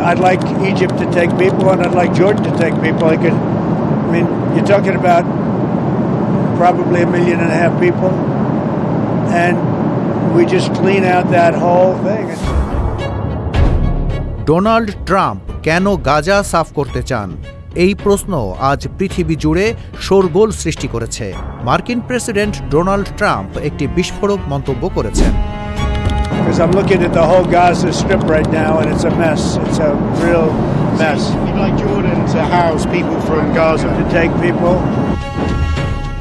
I'd like Egypt to take people, and I'd like Jordan to take people. You're talking about probably 1.5 million people, and we just clean out that whole thing. Donald Trump কেন গাজা সাফ করতে চান? এই প্রশ্ন আজ পৃথিবী জুড়ে শোরগোল সৃষ্টি করেছে। মার্কিন প্রেসিডেন্ট ডোনাল্ড ট্রাম্প একটি বিস্ফোরক মন্তব্য করেছেন। Because I'm looking at the whole Gaza Strip right now, and it's a mess. It's a real mess. You'd like Jordan to house people from Gaza, to take people.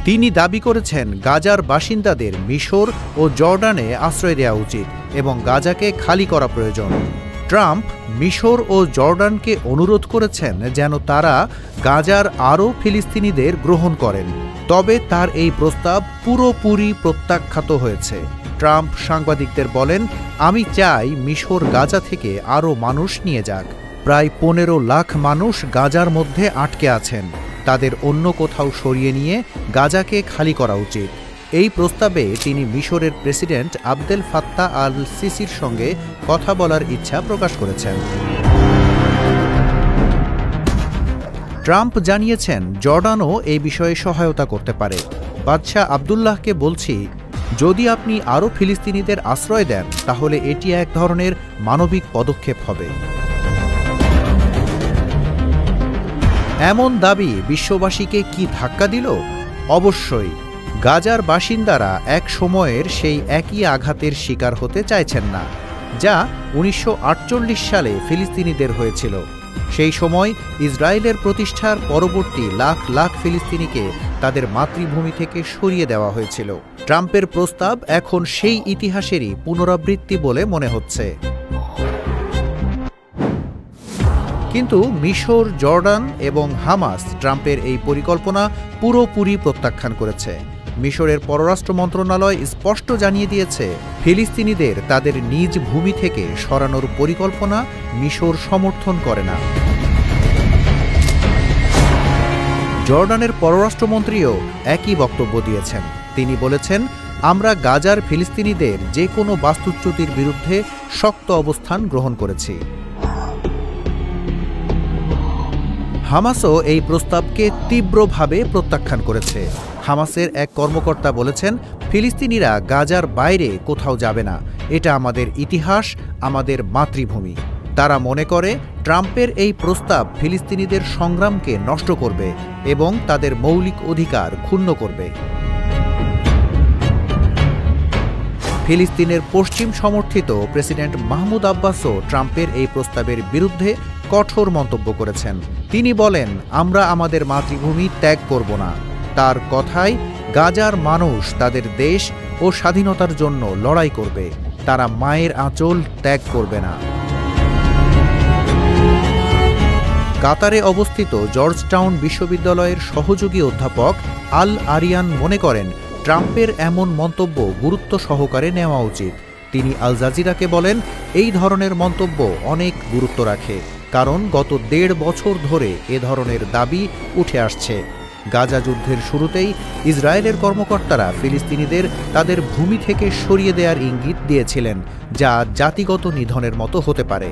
তিনি দাবি করেছেন গাজার বাসিন্দাদের মিশর ও জর্ডানে আশ্রয় দেওয়া উচিত এবং গাজাকে খালি করা প্রয়োজন। ট্রাম্প মিশর ও জর্ডানকে অনুরোধ করেছেন যেন তারা গাজার আরও ফিলিস্তিনিদের গ্রহণ করেন, তবে তার এই প্রস্তাব পুরোপুরি প্রত্যাখ্যাত হয়েছে। ট্রাম্প সাংবাদিকদের বলেন, আমি চাই মিশর গাজা থেকে আরও মানুষ নিয়ে যাক। প্রায় 15 লাখ মানুষ গাজার মধ্যে আটকে আছেন, তাদের অন্য কোথাও সরিয়ে নিয়ে গাজাকে খালি করা উচিত। এই প্রস্তাবে তিনি মিশরের প্রেসিডেন্ট আবদেল ফাত্তাহ আল সিসির সঙ্গে কথা বলার ইচ্ছা প্রকাশ করেছেন। ট্রাম্প জানিয়েছেন জর্ডানও এই বিষয়ে সহায়তা করতে পারে। বাদশাহ আবদুল্লাহকে বলছি, যদি আপনি আরও ফিলিস্তিনিদের আশ্রয় দেন তাহলে এটি এক ধরনের মানবিক পদক্ষেপ হবে। এমন দাবি বিশ্ববাসীকে কি ধাক্কা দিল? অবশ্যই। গাজার বাসিন্দারা এক সময়ের সেই একই আঘাতের শিকার হতে চাইছেন না, যা 1948 সালে ফিলিস্তিনিদের হয়েছিল। সেই সময় ইসরায়েলের প্রতিষ্ঠার পরবর্তী লাখ লাখ ফিলিস্তিনিকে তাদের মাতৃভূমি থেকে সরিয়ে দেওয়া হয়েছিল। ট্রাম্পের প্রস্তাব এখন সেই ইতিহাসেরই পুনরাবৃত্তি বলে মনে হচ্ছে। কিন্তু মিশর, জর্ডান এবং হামাস ট্রাম্পের এই পরিকল্পনা পুরোপুরি প্রত্যাখ্যান করেছে। মিশরের পররাষ্ট্র মন্ত্রণালয় স্পষ্ট জানিয়ে দিয়েছে, ফিলিস্তিনিদের তাদের নিজ ভূমি থেকে সরানোর পরিকল্পনা মিশর সমর্থন করে না। জর্ডানের পররাষ্ট্রমন্ত্রীও একই বক্তব্য দিয়েছেন। তিনি বলেছেন, আমরা গাজার ফিলিস্তিনিদের যে কোনো বাস্তুচ্যুতির বিরুদ্ধে শক্ত অবস্থান গ্রহণ করেছি। হামাসও এই প্রস্তাবকে তীব্রভাবে প্রত্যাখ্যান করেছে। হামাসের এক কর্মকর্তা বলেছেন, ফিলিস্তিনিরা গাজার বাইরে কোথাও যাবে না, এটা আমাদের ইতিহাস, আমাদের মাতৃভূমি। তারা মনে করে ট্রাম্পের এই প্রস্তাব ফিলিস্তিনিদের সংগ্রামকে নষ্ট করবে এবং তাদের মৌলিক অধিকার ক্ষুণ্ণ করবে। ফিলিস্তিনের পশ্চিম সমর্থিত প্রেসিডেন্ট মাহমুদ আব্বাসও ট্রাম্পের এই প্রস্তাবের বিরুদ্ধে কঠোর মন্তব্য করেছেন। তিনি বলেন, আমরা আমাদের মাতৃভূমি ত্যাগ করব না। তার কথায়, গাজার মানুষ তাদের দেশ ও স্বাধীনতার জন্য লড়াই করবে, তারা মায়ের আঁচল ত্যাগ করবে না। কাতারে অবস্থিত জর্জটাউন বিশ্ববিদ্যালয়ের সহযোগী অধ্যাপক আল আরিয়ান মনে করেন, ট্রাম্পের এমন মন্তব্য গুরুত্ব সহকারে নেওয়া উচিত। তিনি আল জাজিরাকে বলেন, এই ধরনের মন্তব্য অনেক গুরুত্ব রাখে, কারণ গত 1.5 বছর ধরে এ ধরনের দাবি উঠে আসছে। গাজা যুদ্ধের শুরুতেই ইসরায়েলের কর্মকর্তারা ফিলিস্তিনিদের তাদের ভূমি থেকে সরিয়ে দেওয়ার ইঙ্গিত দিয়েছিলেন, যা জাতিগত নিধনের মতো হতে পারে।